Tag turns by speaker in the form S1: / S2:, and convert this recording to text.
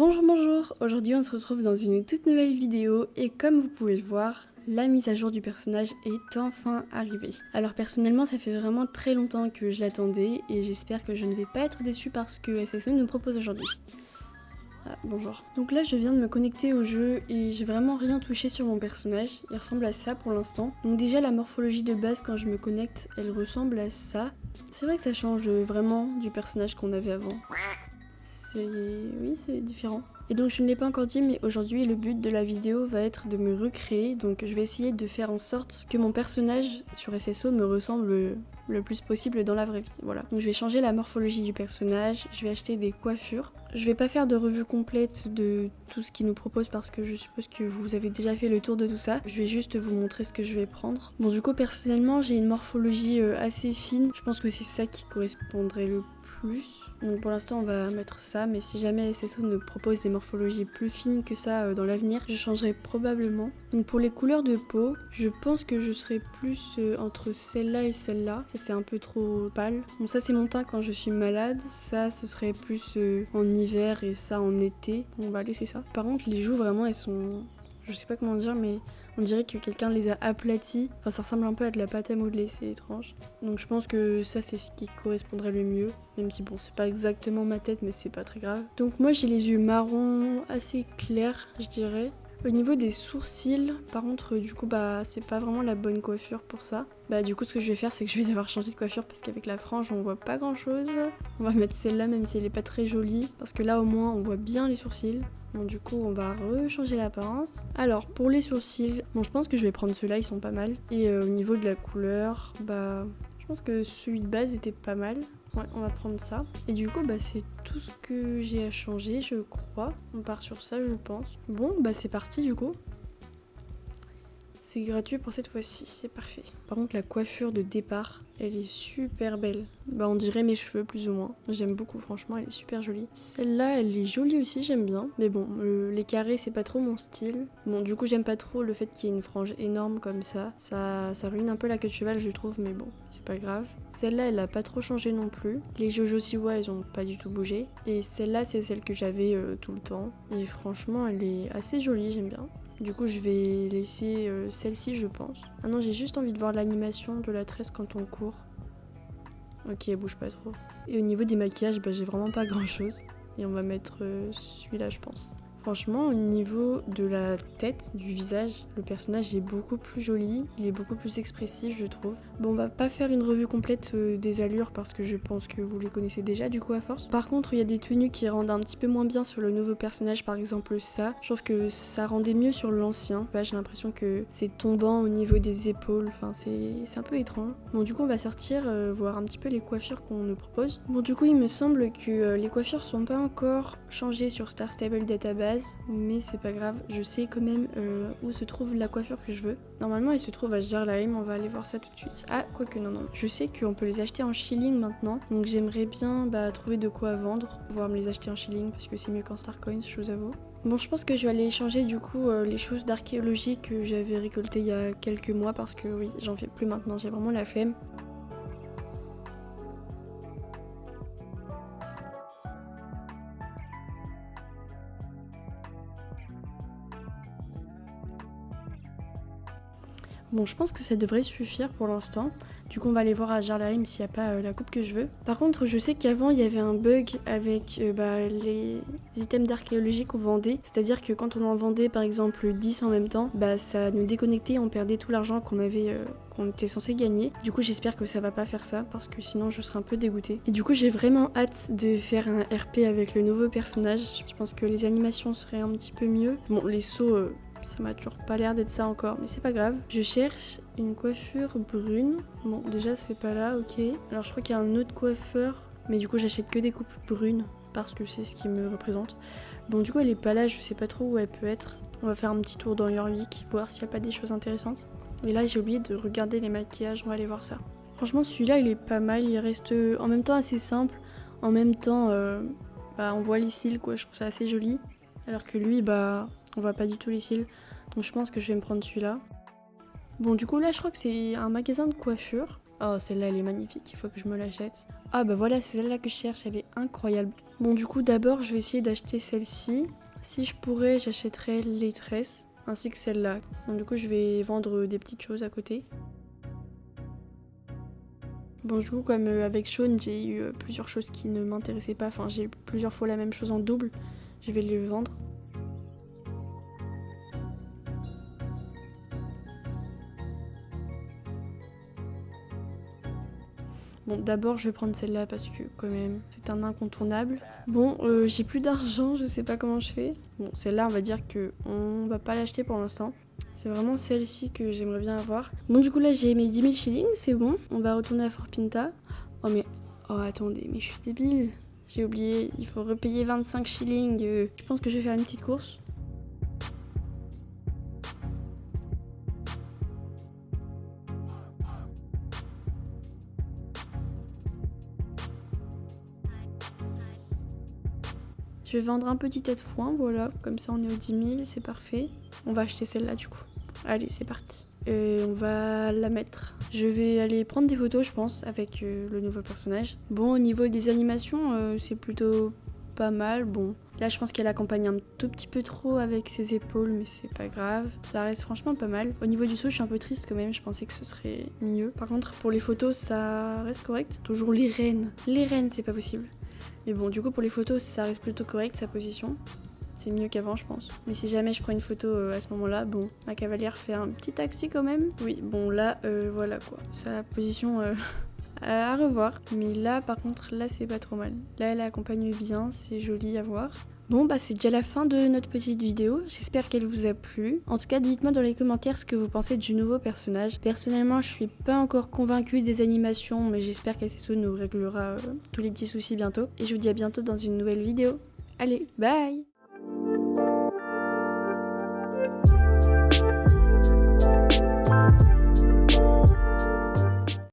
S1: Bonjour, aujourd'hui on se retrouve dans une toute nouvelle vidéo et comme vous pouvez le voir, la mise à jour du personnage est enfin arrivée. Alors personnellement ça fait vraiment très longtemps que je l'attendais et j'espère que je ne vais pas être déçue parce que SSO nous propose aujourd'hui. Ah, bonjour. Donc là je viens de me connecter au jeu et j'ai vraiment rien touché sur mon personnage, il ressemble à ça pour l'instant. Donc déjà la morphologie de base quand je me connecte, elle ressemble à ça. C'est vrai que ça change vraiment du personnage qu'on avait avant. Oui, c'est différent. Et donc je ne l'ai pas encore dit, mais aujourd'hui le but de la vidéo va être de me recréer. Donc je vais essayer de faire en sorte que mon personnage sur SSO me ressemble le plus possible dans la vraie vie. Voilà. Donc je vais changer la morphologie du personnage, je vais acheter des coiffures. Je vais pas faire de revue complète de tout ce qu'il nous propose parce que je suppose que vous avez déjà fait le tour de tout ça. Je vais juste vous montrer ce que je vais prendre. Bon du coup personnellement j'ai une morphologie assez fine. Je pense que c'est ça qui correspondrait le plus. Donc pour l'instant on va mettre ça, mais si jamais SSO nous propose des morphologies plus fines que ça dans l'avenir, je changerai probablement. Donc pour les couleurs de peau, je pense que je serai plus entre celle-là et celle-là. Ça c'est un peu trop pâle. Bon ça c'est mon teint quand je suis malade, ça ce serait plus en hiver et ça en été. Bon, on va laisser ça. Par contre les joues vraiment elles sont... Je sais pas comment dire mais... On dirait que quelqu'un les a aplatis. Enfin, ça ressemble un peu à de la pâte à modeler, c'est étrange. Donc je pense que ça, c'est ce qui correspondrait le mieux. Même si bon, c'est pas exactement ma tête, mais c'est pas très grave. Donc moi, j'ai les yeux marron assez clairs, je dirais. Au niveau des sourcils, par contre, du coup, bah, c'est pas vraiment la bonne coiffure pour ça. Bah, du coup, ce que je vais faire, c'est que je vais devoir changer de coiffure parce qu'avec la frange, on voit pas grand chose. On va mettre celle-là, même si elle est pas très jolie. Parce que là, au moins, on voit bien les sourcils. Bon, du coup, on va rechanger l'apparence. Alors, pour les sourcils, bon, je pense que je vais prendre ceux-là, ils sont pas mal. Et au niveau de la couleur, bah, je pense que celui de base était pas mal. Ouais, on va prendre ça. Et du coup, bah, c'est tout ce que j'ai à changer, je crois. On part sur ça, je pense. Bon, bah, c'est parti, du coup. C'est gratuit pour cette fois-ci, c'est parfait. Par contre, la coiffure de départ, elle est super belle. Bah, on dirait mes cheveux plus ou moins. J'aime beaucoup, franchement, elle est super jolie. Celle-là, elle est jolie aussi, j'aime bien. Mais bon, les carrés, c'est pas trop mon style. Bon, du coup, j'aime pas trop le fait qu'il y ait une frange énorme comme ça. Ça ruine un peu la queue de cheval, je trouve, mais bon, c'est pas grave. Celle-là, elle a pas trop changé non plus. Les Jojo Siwa, elles ont pas du tout bougé. Et celle-là, c'est celle que j'avais tout le temps. Et franchement, elle est assez jolie, j'aime bien. Du coup, je vais laisser celle-ci, je pense. Ah non, j'ai juste envie de voir l'animation de la tresse quand on court. Ok, elle bouge pas trop. Et au niveau des maquillages, bah, j'ai vraiment pas grand-chose. Et on va mettre celui-là, je pense. Franchement, au niveau de la tête, du visage, le personnage est beaucoup plus joli, il est beaucoup plus expressif, je trouve. Bon, on va pas faire une revue complète des allures parce que je pense que vous les connaissez déjà du coup à force. Par contre, il y a des tenues qui rendent un petit peu moins bien sur le nouveau personnage, par exemple ça. Je trouve que ça rendait mieux sur l'ancien. Bah, j'ai l'impression que c'est tombant au niveau des épaules, enfin c'est un peu étrange. Bon, du coup, on va sortir voir un petit peu les coiffures qu'on nous propose. Bon, du coup, il me semble que les coiffures sont pas encore changées sur Star Stable Database. Mais c'est pas grave, je sais quand même où se trouve la coiffure que je veux. Normalement elle se trouve à Jarlaheim, on va aller voir ça tout de suite. Ah, quoique non. Je sais qu'on peut les acheter en shilling maintenant, donc j'aimerais bien trouver de quoi vendre, pouvoir me les acheter en shilling parce que c'est mieux qu'en Star Coins, je vous avoue. Bon, je pense que je vais aller échanger du coup les choses d'archéologie que j'avais récoltées il y a quelques mois parce que oui, j'en fais plus maintenant, j'ai vraiment la flemme. Bon, je pense que ça devrait suffire pour l'instant. Du coup, on va aller voir à Jarlaheim s'il n'y a pas la coupe que je veux. Par contre, je sais qu'avant, il y avait un bug avec les items d'archéologie qu'on vendait. C'est-à-dire que quand on en vendait, par exemple, 10 en même temps, ça nous déconnectait et on perdait tout l'argent qu'on avait... qu'on était censé gagner. Du coup, j'espère que ça va pas faire ça parce que sinon je serais un peu dégoûtée. Et du coup, j'ai vraiment hâte de faire un RP avec le nouveau personnage. Je pense que les animations seraient un petit peu mieux. Bon, les sauts, ça m'a toujours pas l'air d'être ça encore, mais c'est pas grave. Je cherche une coiffure brune. Bon, déjà c'est pas là, ok. Alors je crois qu'il y a un autre coiffeur, mais du coup j'achète que des coupes brunes parce que c'est ce qui me représente. Bon, du coup elle est pas là, je sais pas trop où elle peut être. On va faire un petit tour dans Jorvik, voir s'il y a pas des choses intéressantes. Et là j'ai oublié de regarder les maquillages, on va aller voir ça. Franchement celui-là il est pas mal, il reste en même temps assez simple. En même temps, on voit les cils quoi, je trouve ça assez joli. Alors que lui, on voit pas du tout les cils. Donc je pense que je vais me prendre celui-là. Bon, du coup là je crois que c'est un magasin de coiffure. Oh, celle-là elle est magnifique, il faut que je me l'achète. Ah bah voilà, c'est celle-là que je cherche, elle est incroyable. Bon du coup d'abord je vais essayer d'acheter celle-ci. Si je pourrais j'achèterais les tresses ainsi que celle-là. Donc du coup je vais vendre des petites choses à côté. Bon du coup comme avec Sean j'ai eu plusieurs choses qui ne m'intéressaient pas. Enfin j'ai eu plusieurs fois la même chose en double. Je vais les vendre. Bon, d'abord, je vais prendre celle-là parce que, quand même, c'est un incontournable. Bon, j'ai plus d'argent, je sais pas comment je fais. Bon, celle-là, on va dire que on va pas l'acheter pour l'instant. C'est vraiment celle-ci que j'aimerais bien avoir. Bon, du coup, là, j'ai mes 10 000 shillings, c'est bon. On va retourner à Fort Pinta. Oh, mais... Oh, attendez, mais je suis débile. J'ai oublié, il faut repayer 25 shillings. Je pense que je vais faire une petite course. Je vais vendre un petit tas de foin, voilà, comme ça on est aux 10 000, c'est parfait. On va acheter celle-là du coup. Allez, c'est parti. On va la mettre. Je vais aller prendre des photos, je pense, avec le nouveau personnage. Bon, au niveau des animations, c'est plutôt pas mal. Bon, là je pense qu'elle accompagne un tout petit peu trop avec ses épaules, mais c'est pas grave. Ça reste franchement pas mal. Au niveau du saut, je suis un peu triste quand même, je pensais que ce serait mieux. Par contre, pour les photos, ça reste correct. Toujours les reines. Les reines, c'est pas possible. Mais bon, du coup, pour les photos, ça reste plutôt correct, sa position. C'est mieux qu'avant, je pense. Mais si jamais je prends une photo à ce moment-là, bon, ma cavalière fait un petit taxi quand même. Oui, bon, là, voilà quoi. Sa position à revoir. Mais là, par contre, là, c'est pas trop mal. Là, elle accompagne bien, c'est joli à voir. Bon, bah c'est déjà la fin de notre petite vidéo, j'espère qu'elle vous a plu. En tout cas, dites-moi dans les commentaires ce que vous pensez du nouveau personnage. Personnellement, je suis pas encore convaincue des animations, mais j'espère qu'Acesso nous réglera tous les petits soucis bientôt. Et je vous dis à bientôt dans une nouvelle vidéo. Allez, bye!